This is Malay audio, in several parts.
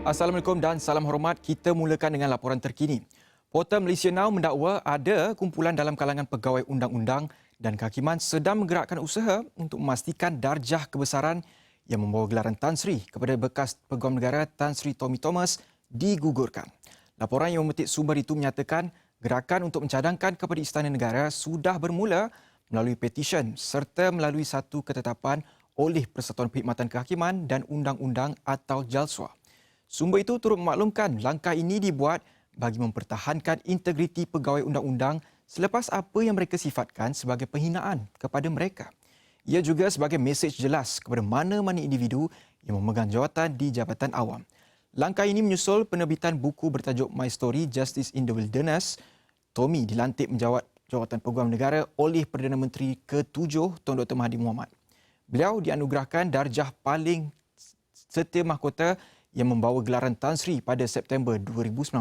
Assalamualaikum dan salam hormat. Kita mulakan dengan laporan terkini. Portal Malaysia Now mendakwa ada kumpulan dalam kalangan pegawai undang-undang dan kehakiman sedang menggerakkan usaha untuk memastikan darjah kebesaran yang membawa gelaran Tan Sri kepada bekas Peguam Negara Tan Sri Tommy Thomas digugurkan. Laporan yang memetik sumber itu menyatakan gerakan untuk mencadangkan kepada Istana Negara sudah bermula melalui petisyen serta melalui satu ketetapan oleh Persatuan Perkhidmatan Kehakiman dan Undang-Undang atau JALSUA. Sumber itu turut memaklumkan langkah ini dibuat bagi mempertahankan integriti pegawai undang-undang selepas apa yang mereka sifatkan sebagai penghinaan kepada mereka. Ia juga sebagai mesej jelas kepada mana-mana individu yang memegang jawatan di jabatan awam. Langkah ini menyusul penerbitan buku bertajuk My Story Justice in the Wilderness. Tommy dilantik menjawat jawatan Peguam Negara oleh Perdana Menteri ke-7 Tun Dr. Mahathir Mohamad. Beliau dianugerahkan darjah paling setia mahkota yang membawa gelaran Tan Sri pada September 2019.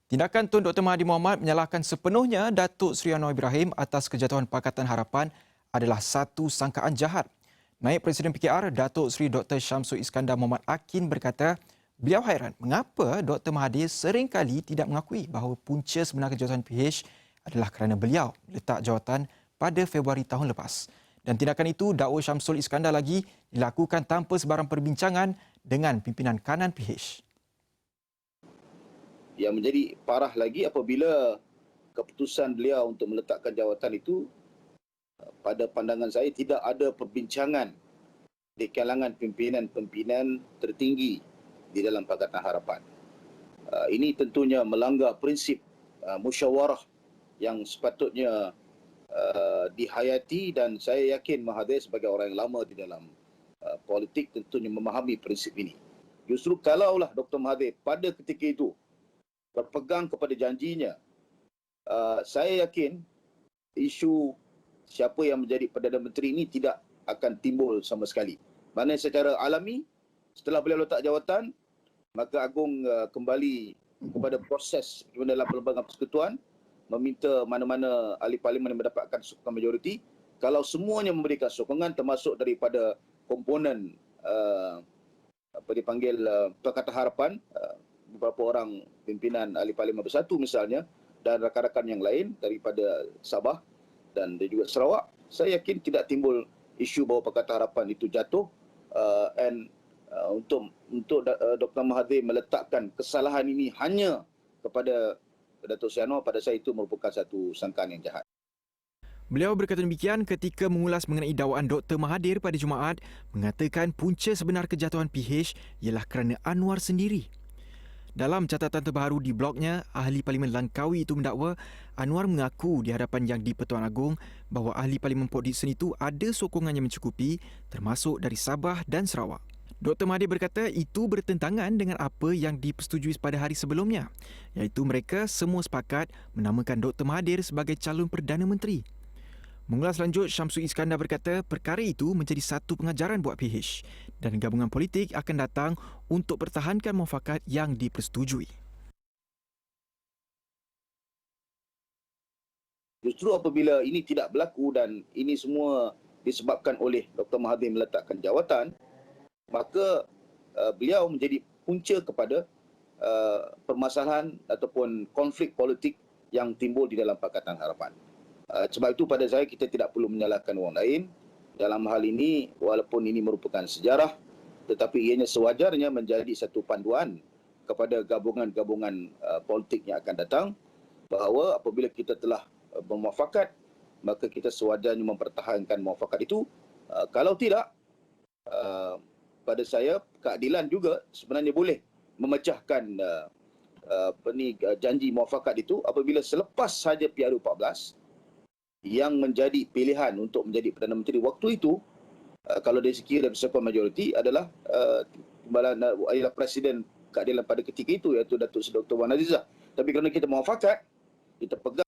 Tindakan Tun Dr. Mahathir Mohamad menyalahkan sepenuhnya Datuk Seri Anwar Ibrahim atas kejatuhan Pakatan Harapan adalah satu sangkaan jahat. Naib Presiden PKR Datuk Seri Dr. Syamsul Iskandar Mohamad Akin berkata, beliau hairan mengapa Dr. Mahathir seringkali tidak mengakui bahawa punca sebenar kejatuhan PH adalah kerana beliau letak jawatan pada Februari tahun lepas. Dan tindakan itu, dakwa Syamsul Iskandar lagi dilakukan tanpa sebarang perbincangan dengan pimpinan kanan PH. Yang menjadi parah lagi apabila keputusan beliau untuk meletakkan jawatan itu, pada pandangan saya tidak ada perbincangan di kalangan pimpinan-pimpinan tertinggi di dalam Pakatan Harapan. Ini tentunya melanggar prinsip musyawarah yang sepatutnya dihayati, dan saya yakin Mahathir sebagai orang yang lama di dalam politik tentunya memahami prinsip ini. Justru kalaulah Dr. Mahathir pada ketika itu berpegang kepada janjinya, saya yakin isu siapa yang menjadi Perdana Menteri ini tidak akan timbul sama sekali. Mana secara alami, setelah beliau letak jawatan, maka Agung kembali kepada proses dalam pelbagai persekutuan, meminta mana-mana ahli parlimen yang mendapatkan sokongan majoriti. Kalau semuanya memberikan sokongan, termasuk daripada komponen Pakatan Harapan, beberapa orang pimpinan ahli parlimen bersatu misalnya, dan rakan-rakan yang lain daripada Sabah dan juga Sarawak, saya yakin tidak timbul isu bahawa Pakatan Harapan itu jatuh. Untuk Dr. Mahathir meletakkan kesalahan ini hanya kepada Datuk Seri Anwar, pada saya itu merupakan satu sangkaan yang jahat. Beliau berkata demikian ketika mengulas mengenai dakwaan Dr. Mahathir pada Jumaat, mengatakan punca sebenar kejatuhan PH ialah kerana Anwar sendiri. Dalam catatan terbaru di blognya, ahli Parlimen Langkawi itu mendakwa Anwar mengaku di hadapan Yang di-Pertuan Agong bahawa ahli Parlimen Port Dickson itu ada sokongan yang mencukupi, termasuk dari Sabah dan Sarawak. Dr. Mahathir berkata itu bertentangan dengan apa yang dipersetujui pada hari sebelumnya, iaitu mereka semua sepakat menamakan Dr. Mahathir sebagai calon Perdana Menteri. Mengulas lanjut, Syamsul Iskandar berkata perkara itu menjadi satu pengajaran buat PH dan gabungan politik akan datang untuk pertahankan muafakat yang dipersetujui. Justru apabila ini tidak berlaku dan ini semua disebabkan oleh Dr. Mahathir meletakkan jawatan, maka beliau menjadi punca kepada permasalahan ataupun konflik politik yang timbul di dalam Pakatan Harapan. Sebab itu pada saya kita tidak perlu menyalahkan orang lain dalam hal ini, walaupun ini merupakan sejarah, tetapi ianya sewajarnya menjadi satu panduan kepada gabungan-gabungan politik yang akan datang, bahawa apabila kita telah bermuafakat, maka kita sewajarnya mempertahankan muafakat itu. Kalau tidak, pada saya keadilan juga sebenarnya boleh memecahkan janji muafakat itu apabila selepas saja PRU14 yang menjadi pilihan untuk menjadi Perdana Menteri waktu itu, kalau dari segi persekutuan majoriti adalah Presiden keadilan pada ketika itu, iaitu Datuk Seri Dr. Wan Azizah. Tapi kerana kita muafakat, kita pegang